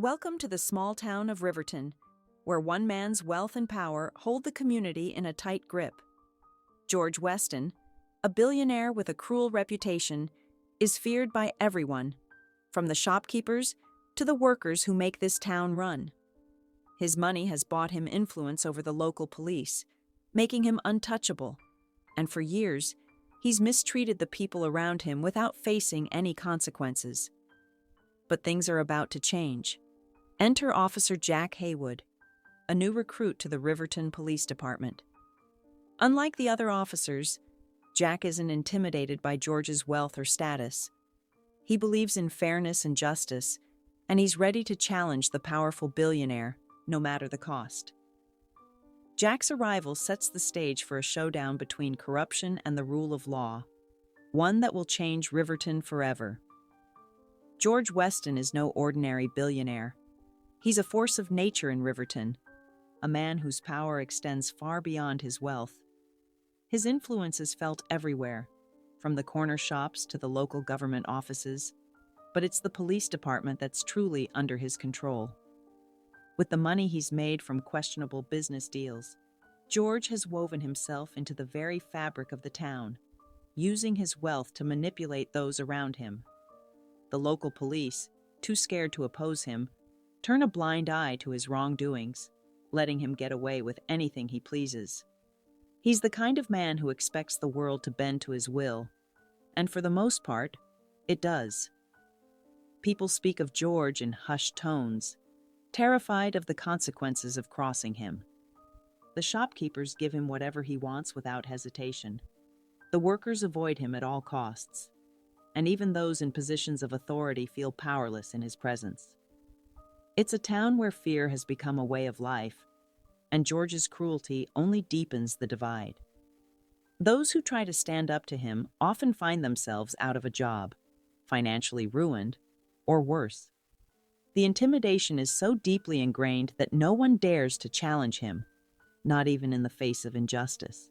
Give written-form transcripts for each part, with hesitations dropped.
Welcome to the small town of Riverton, where one man's wealth and power hold the community in a tight grip. George Weston, a billionaire with a cruel reputation, is feared by everyone, from the shopkeepers to the workers who make this town run. His money has bought him influence over the local police, making him untouchable, and for years, he's mistreated the people around him without facing any consequences. But things are about to change. Enter Officer Jack Haywood, a new recruit to the Riverton Police Department. Unlike the other officers, Jack isn't intimidated by George's wealth or status. He believes in fairness and justice, and he's ready to challenge the powerful billionaire, no matter the cost. Jack's arrival sets the stage for a showdown between corruption and the rule of law, one that will change Riverton forever. George Weston is no ordinary billionaire. He's a force of nature in Riverton, a man whose power extends far beyond his wealth. His influence is felt everywhere, from the corner shops to the local government offices, but it's the police department that's truly under his control. With the money he's made from questionable business deals, George has woven himself into the very fabric of the town, using his wealth to manipulate those around him. The local police, too scared to oppose him, turn a blind eye to his wrongdoings, letting him get away with anything he pleases. He's the kind of man who expects the world to bend to his will, and for the most part, it does. People speak of George in hushed tones, terrified of the consequences of crossing him. The shopkeepers give him whatever he wants without hesitation. The workers avoid him at all costs, and even those in positions of authority feel powerless in his presence. It's a town where fear has become a way of life, and George's cruelty only deepens the divide. Those who try to stand up to him often find themselves out of a job, financially ruined, or worse. The intimidation is so deeply ingrained that no one dares to challenge him, not even in the face of injustice,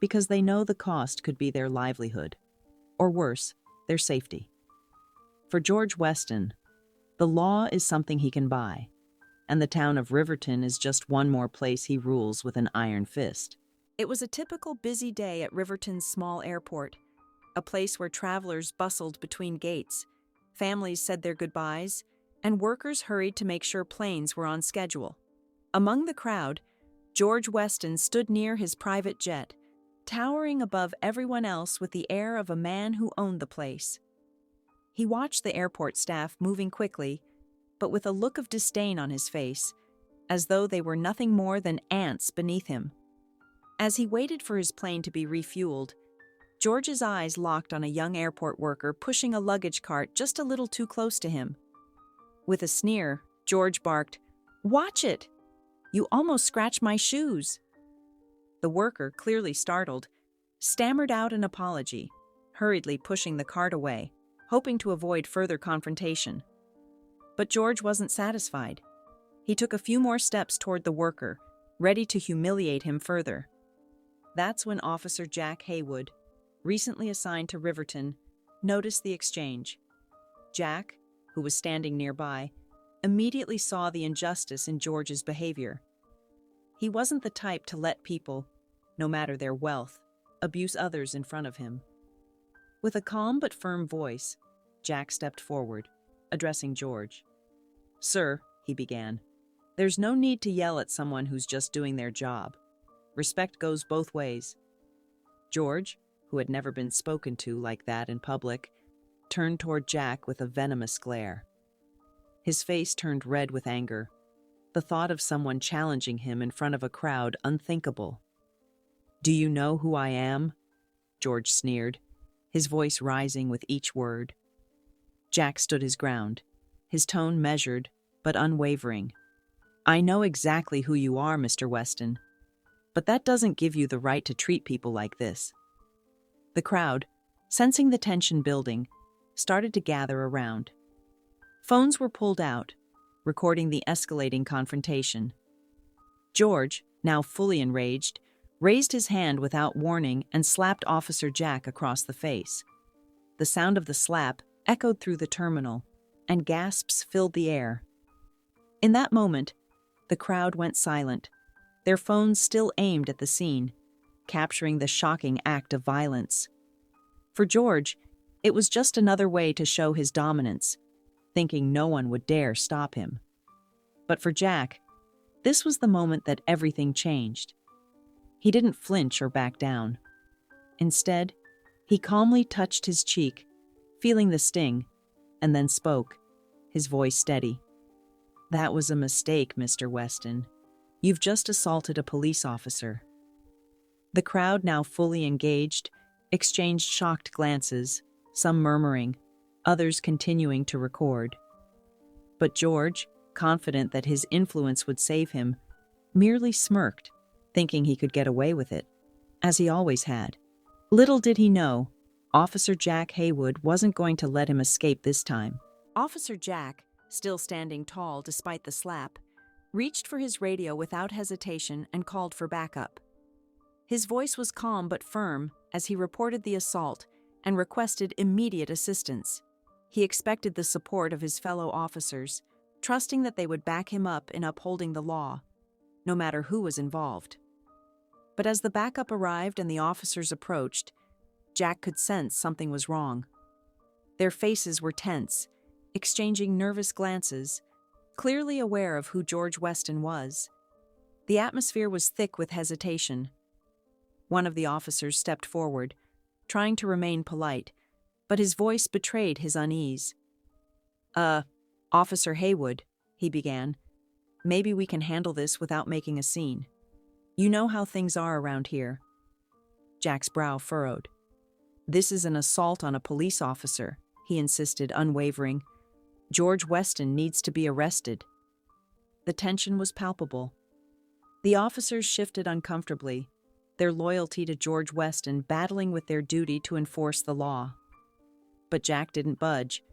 because they know the cost could be their livelihood, or worse, their safety. For George Weston, the law is something he can buy, and the town of Riverton is just one more place he rules with an iron fist. It was a typical busy day at Riverton's small airport, a place where travelers bustled between gates, families said their goodbyes, and workers hurried to make sure planes were on schedule. Among the crowd, George Weston stood near his private jet, towering above everyone else with the air of a man who owned the place. He watched the airport staff moving quickly, but with a look of disdain on his face, as though they were nothing more than ants beneath him. As he waited for his plane to be refueled, George's eyes locked on a young airport worker pushing a luggage cart just a little too close to him. With a sneer, George barked, "Watch it! You almost scratched my shoes." The worker, clearly startled, stammered out an apology, hurriedly pushing the cart away, hoping to avoid further confrontation. But George wasn't satisfied. He took a few more steps toward the worker, ready to humiliate him further. That's when Officer Jack Haywood, recently assigned to Riverton, noticed the exchange. Jack, who was standing nearby, immediately saw the injustice in George's behavior. He wasn't the type to let people, no matter their wealth, abuse others in front of him. With a calm but firm voice, Jack stepped forward, addressing George. "Sir," he began, "there's no need to yell at someone who's just doing their job. Respect goes both ways." George, who had never been spoken to like that in public, turned toward Jack with a venomous glare. His face turned red with anger, the thought of someone challenging him in front of a crowd unthinkable. "Do you know who I am?" George sneered, his voice rising with each word. Jack stood his ground, his tone measured but unwavering. "I know exactly who you are, Mr. Weston, but that doesn't give you the right to treat people like this." The crowd, sensing the tension building, started to gather around. Phones were pulled out, recording the escalating confrontation. George, now fully enraged, raised his hand without warning and slapped Officer Jack across the face. The sound of the slap echoed through the terminal, and gasps filled the air. In that moment, the crowd went silent, their phones still aimed at the scene, capturing the shocking act of violence. For George, it was just another way to show his dominance, thinking no one would dare stop him. But for Jack, this was the moment that everything changed. He didn't flinch or back down. Instead, he calmly touched his cheek, feeling the sting, and then spoke, his voice steady. "That was a mistake, Mr. Weston. You've just assaulted a police officer." The crowd, now fully engaged, exchanged shocked glances, some murmuring, others continuing to record. But George, confident that his influence would save him, merely smirked, thinking he could get away with it, as he always had. Little did he know, Officer Jack Haywood wasn't going to let him escape this time. Officer Jack, still standing tall despite the slap, reached for his radio without hesitation and called for backup. His voice was calm but firm as he reported the assault and requested immediate assistance. He expected the support of his fellow officers, trusting that they would back him up in upholding the law, no matter who was involved. But as the backup arrived and the officers approached, Jack could sense something was wrong. Their faces were tense, exchanging nervous glances, clearly aware of who George Weston was. The atmosphere was thick with hesitation. One of the officers stepped forward, trying to remain polite, but his voice betrayed his unease. Officer Haywood," he began, "maybe we can handle this without making a scene. You know how things are around here." Jack's brow furrowed. "This is an assault on a police officer," he insisted, unwavering. "George Weston needs to be arrested." The tension was palpable. The officers shifted uncomfortably, their loyalty to George Weston battling with their duty to enforce the law. But Jack didn't budge,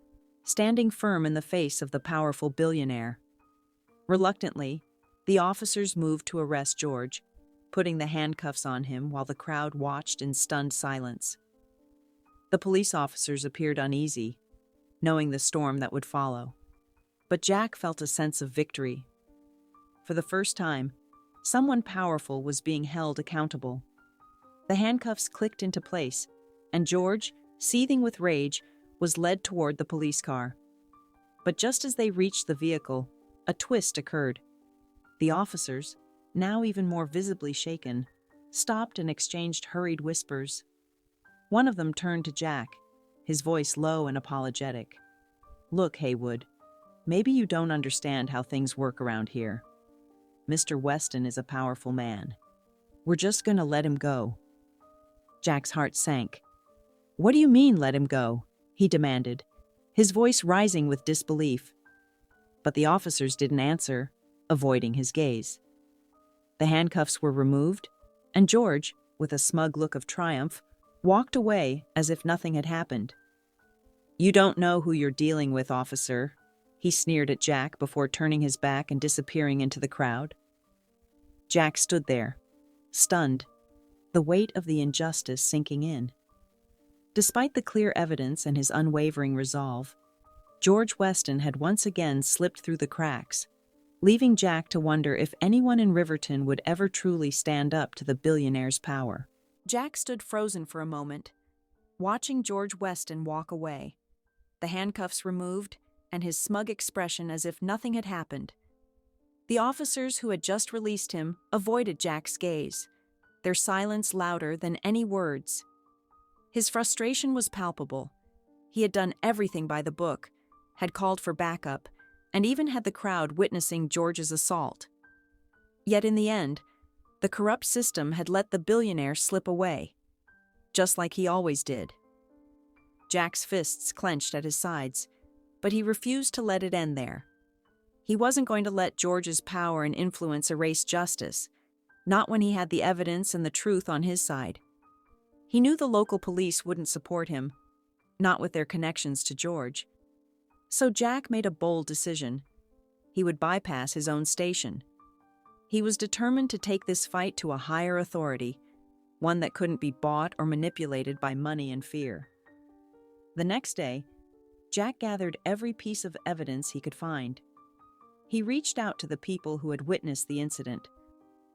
standing firm in the face of the powerful billionaire. Reluctantly, the officers moved to arrest George, putting the handcuffs on him while the crowd watched in stunned silence. The police officers appeared uneasy, knowing the storm that would follow. But Jack felt a sense of victory. For the first time, someone powerful was being held accountable. The handcuffs clicked into place, and George, seething with rage, was led toward the police car. But just as they reached the vehicle, a twist occurred. The officers, now even more visibly shaken, stopped and exchanged hurried whispers. One of them turned to Jack, his voice low and apologetic. "Look, Haywood, maybe you don't understand how things work around here. Mr. Weston is a powerful man. We're just going to let him go." Jack's heart sank. "What do you mean, let him go?" he demanded, his voice rising with disbelief. But the officers didn't answer, avoiding his gaze. The handcuffs were removed, and George, with a smug look of triumph, walked away as if nothing had happened. "You don't know who you're dealing with, officer," he sneered at Jack before turning his back and disappearing into the crowd. Jack stood there, stunned, the weight of the injustice sinking in. Despite the clear evidence and his unwavering resolve, George Weston had once again slipped through the cracks, leaving Jack to wonder if anyone in Riverton would ever truly stand up to the billionaire's power. Jack stood frozen for a moment, watching George Weston walk away, the handcuffs removed and his smug expression as if nothing had happened. The officers who had just released him avoided Jack's gaze, their silence louder than any words. His frustration was palpable. He had done everything by the book, had called for backup, and even had the crowd witnessing George's assault. Yet in the end, the corrupt system had let the billionaire slip away, just like he always did. Jack's fists clenched at his sides, but he refused to let it end there. He wasn't going to let George's power and influence erase justice, not when he had the evidence and the truth on his side. He knew the local police wouldn't support him, not with their connections to George. So Jack made a bold decision. He would bypass his own station. He was determined to take this fight to a higher authority, one that couldn't be bought or manipulated by money and fear. The next day, Jack gathered every piece of evidence he could find. He reached out to the people who had witnessed the incident,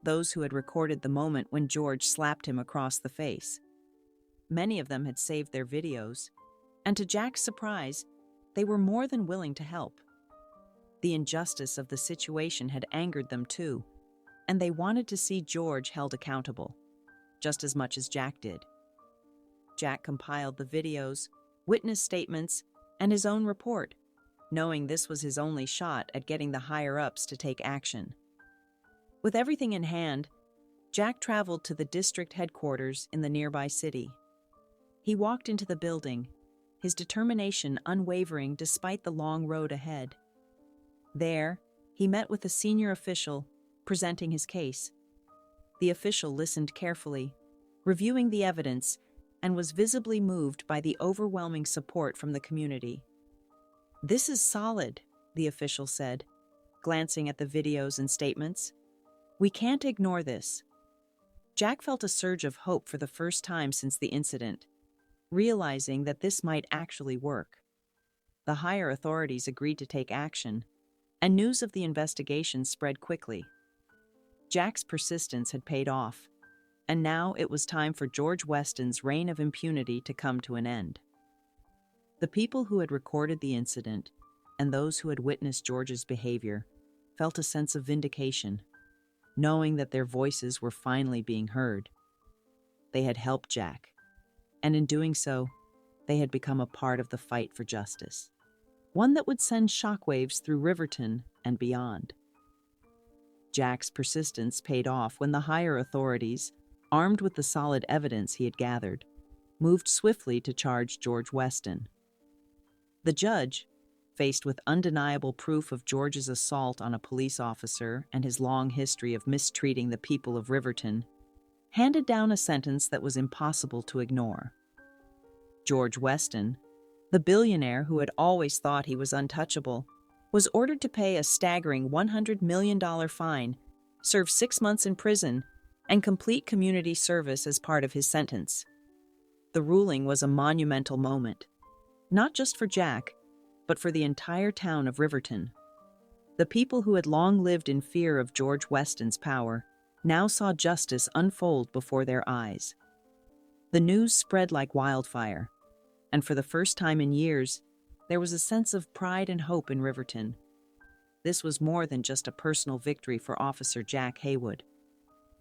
those who had recorded the moment when George slapped him across the face. Many of them had saved their videos, and to Jack's surprise, they were more than willing to help. The injustice of the situation had angered them too, and they wanted to see George held accountable, just as much as Jack did. Jack compiled the videos, witness statements, and his own report, knowing this was his only shot at getting the higher-ups to take action. With everything in hand, Jack traveled to the district headquarters in the nearby city. He walked into the building, his determination unwavering despite the long road ahead. There, he met with a senior official, presenting his case. The official listened carefully, reviewing the evidence, and was visibly moved by the overwhelming support from the community. "This is solid," the official said, glancing at the videos and statements. "We can't ignore this." Jack felt a surge of hope for the first time since the incident, realizing that this might actually work. The higher authorities agreed to take action, and news of the investigation spread quickly. Jack's persistence had paid off, and now it was time for George Weston's reign of impunity to come to an end. The people who had recorded the incident, and those who had witnessed George's behavior, felt a sense of vindication, knowing that their voices were finally being heard. They had helped Jack, and in doing so, they had become a part of the fight for justice, one that would send shockwaves through Riverton and beyond. Jack's persistence paid off when the higher authorities, armed with the solid evidence he had gathered, moved swiftly to charge George Weston. The judge, faced with undeniable proof of George's assault on a police officer and his long history of mistreating the people of Riverton, handed down a sentence that was impossible to ignore. George Weston, the billionaire who had always thought he was untouchable, was ordered to pay a staggering $100 million fine, serve 6 months in prison, and complete community service as part of his sentence. The ruling was a monumental moment, not just for Jack, but for the entire town of Riverton. The people who had long lived in fear of George Weston's power now saw justice unfold before their eyes. The news spread like wildfire, and for the first time in years, there was a sense of pride and hope in Riverton. This was more than just a personal victory for Officer Jack Haywood.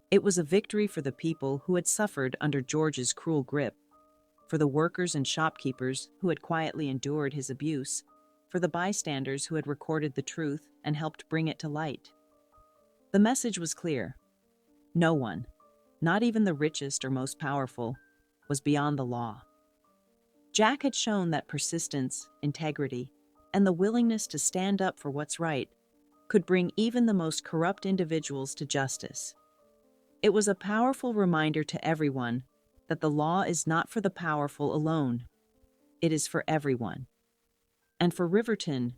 It was a victory for the people who had suffered under George's cruel grip, for the workers and shopkeepers who had quietly endured his abuse, for the bystanders who had recorded the truth and helped bring it to light. The message was clear. No one, not even the richest or most powerful, was beyond the law. Jack had shown that persistence, integrity, and the willingness to stand up for what's right could bring even the most corrupt individuals to justice. It was a powerful reminder to everyone that the law is not for the powerful alone. It is for everyone. And for Riverton,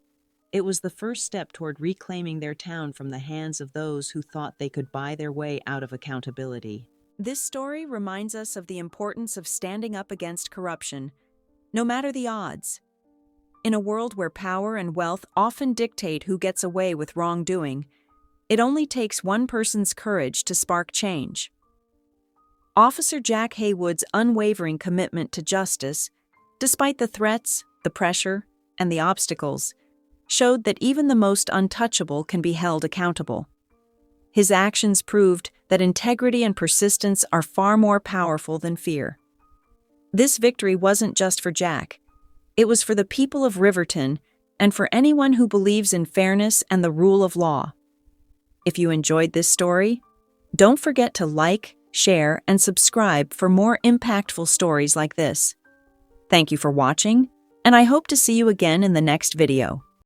it was the first step toward reclaiming their town from the hands of those who thought they could buy their way out of accountability. This story reminds us of the importance of standing up against corruption, no matter the odds. In a world where power and wealth often dictate who gets away with wrongdoing, it only takes one person's courage to spark change. Officer Jack Haywood's unwavering commitment to justice, despite the threats, the pressure, and the obstacles, showed that even the most untouchable can be held accountable. His actions proved that integrity and persistence are far more powerful than fear. This victory wasn't just for Jack. It was for the people of Riverton and for anyone who believes in fairness and the rule of law. If you enjoyed this story, don't forget to like, share, and subscribe for more impactful stories like this. Thank you for watching, and I hope to see you again in the next video.